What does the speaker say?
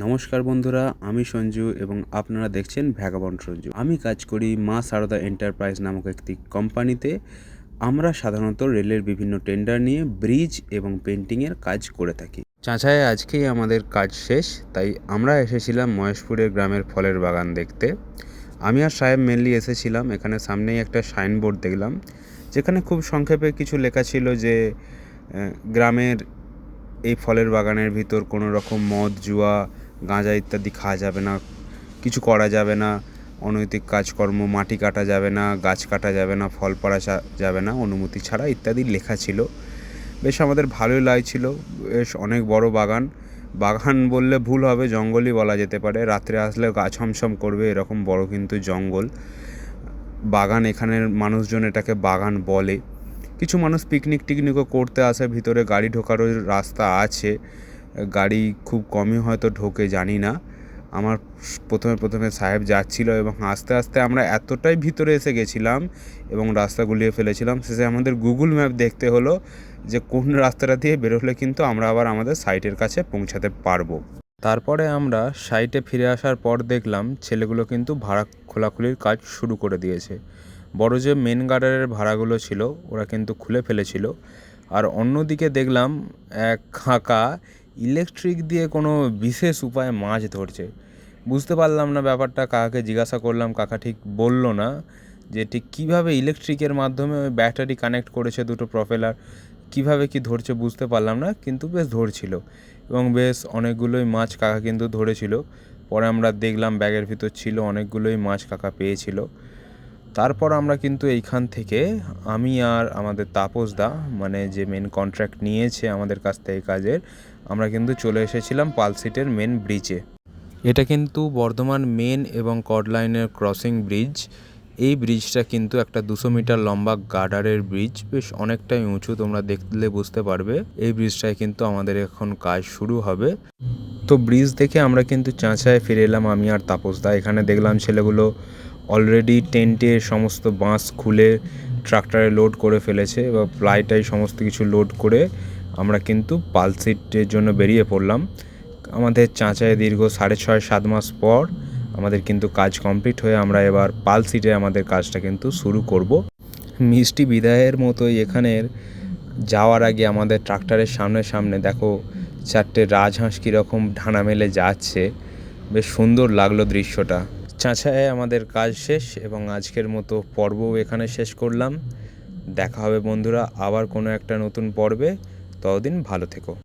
নমস্কার বন্ধুরা, আমি সঞ্জু এবং আপনারা দেখছেন ভ্যাগাবন্ড সঞ্জু। আমি কাজ করি মা সারদা এন্টারপ্রাইজ নামক একটি কোম্পানিতে। আমরা সাধারণত রেলের বিভিন্ন টেন্ডার নিয়ে ব্রিজ এবং পেন্টিংয়ের কাজ করে থাকি। চাঁচায় আজকেই আমাদের কাজ শেষ, তাই আমরা এসেছিলাম মহেশপুরের গ্রামের ফলের বাগান দেখতে। আমি আর সাহেব মেনলি এসেছিলাম, এখানে সামনেই একটা সাইনবোর্ড দেখলাম যেখানে খুব সংক্ষেপে কিছু লেখা ছিল যে গ্রামের এই ফলের বাগানের ভিতর কোনো রকম মদ, জুয়া, গাঁজা ইত্যাদি খাওয়া যাবে না, কিছু করা যাবে না, অনৈতিক কাজকর্ম, মাটি কাটা যাবে না, গাছ কাটা যাবে না, ফল পাড়া যাবে না অনুমতি ছাড়া ইত্যাদি লেখা ছিল। বেশ আমাদের ভালোই লাগছিল। বেশ অনেক বড় বাগান, বাগান বললে ভুল হবে, জঙ্গলই বলা যেতে পারে। রাত্রে আসলে গা ছমছম করবে এরকম বড় কিন্তু জঙ্গল বাগান। এখানের মানুষজন এটাকে বাগান বলে। কিছু মানুষ পিকনিকও করতে আসে, ভিতরে গাড়ি ঢোকারও রাস্তা আছে, গাড়ি খুব কমই হয়তো ঢোকে, জানি না। আমার প্রথমে সাহেব যাচ্ছিল এবং আস্তে আস্তে আমরা এতটাই ভিতরে এসে গেছিলাম এবং রাস্তা গুলিয়ে ফেলেছিলাম। শেষে আমাদের গুগল ম্যাপ দেখতে হলো যে কোন রাস্তাটা দিয়ে বেরোলে কিন্তু আমরা আবার আমাদের সাইটের কাছে পৌঁছাতে পারবো। তারপরে আমরা সাইটে ফিরে আসার পর দেখলাম ছেলেগুলো কিন্তু ভাড়া খোলাখুলির কাজ শুরু করে দিয়েছে। বড় যে মেন গার্ডারের ভাড়াগুলো ছিল ওরা কিন্তু খুলে ফেলেছিল। আর অন্যদিকে দেখলাম এক কাকা ইলেকট্রিক দিয়ে কোনো বিশেষ উপায়ে মাছ ধরছে। বুঝতে পারলাম না ব্যাপারটা, কাকাকে জিজ্ঞাসা করলাম, কাকা ঠিক বলল না যে ঠিক কীভাবে ইলেকট্রিকের মাধ্যমে ওই ব্যাটারি কানেক্ট করেছে দুটো প্রপেলার, কীভাবে কি ধরছে বুঝতে পারলাম না, কিন্তু বেশ ধরছিল এবং বেশ অনেকগুলোই মাছ কাকা কিন্তু ধরেছিল। পরে আমরা দেখলাম ব্যাগের ভিতর ছিল অনেকগুলোই মাছ কাকা পেয়েছিল। তারপর আমরা কিন্তু এইখান থেকে আমি আর আমাদের তাপসদা, মানে যে মেন কন্ট্রাক্ট নিয়েছে আমাদের কাছ থেকে কাজের, আমরা কিন্তু চলে এসেছিলাম পালসিটের মেন ব্রিজে। এটা কিন্তু বর্ধমান মেন এবং কর্ড লাইনের ক্রসিং ব্রিজ। এই ব্রিজটা কিন্তু একটা 200 মিটার লম্বা গার্ডারের ব্রিজ, বেশ অনেকটাই উঁচু, তোমরা দেখলে বুঝতে পারবে। এই ব্রিজটায় কিন্তু আমাদের এখন কাজ শুরু হবে। তো ব্রিজ দেখে আমরা কিন্তু চাঁচায় ফিরে এলাম আমি আর তাপসদা। এখানে দেখলাম ছেলেগুলো অলরেডি টেন্টে সমস্ত বাঁশ খুলে ট্রাক্টরে লোড করে ফেলেছে বা প্লাইটাই সমস্ত কিছু লোড করে আমরা কিন্তু পালসিটের জন্য বেরিয়ে পড়লাম। আমাদের চাঁচায় দীর্ঘ 6.5-7 মাস পর আমাদের কিন্তু কাজ কমপ্লিট হয়ে আমরা এবার পালসিটে আমাদের কাজটা কিন্তু শুরু করব। মিষ্টি বিদায়ের মতোই এখানের যাওয়ার আগে আমাদের ট্রাক্টরের সামনে দেখো 4টে রাজহাঁস কীরকম ঢানা মেলে যাচ্ছে, বেশ সুন্দর লাগলো দৃশ্যটা। চাঁচায় আমাদের কাজ শেষ এবং আজকের মতো পর্বও এখানে শেষ করলাম। দেখা হবে বন্ধুরা আবার কোনো একটা নতুন পর্বে, ততদিন ভালো থেকো।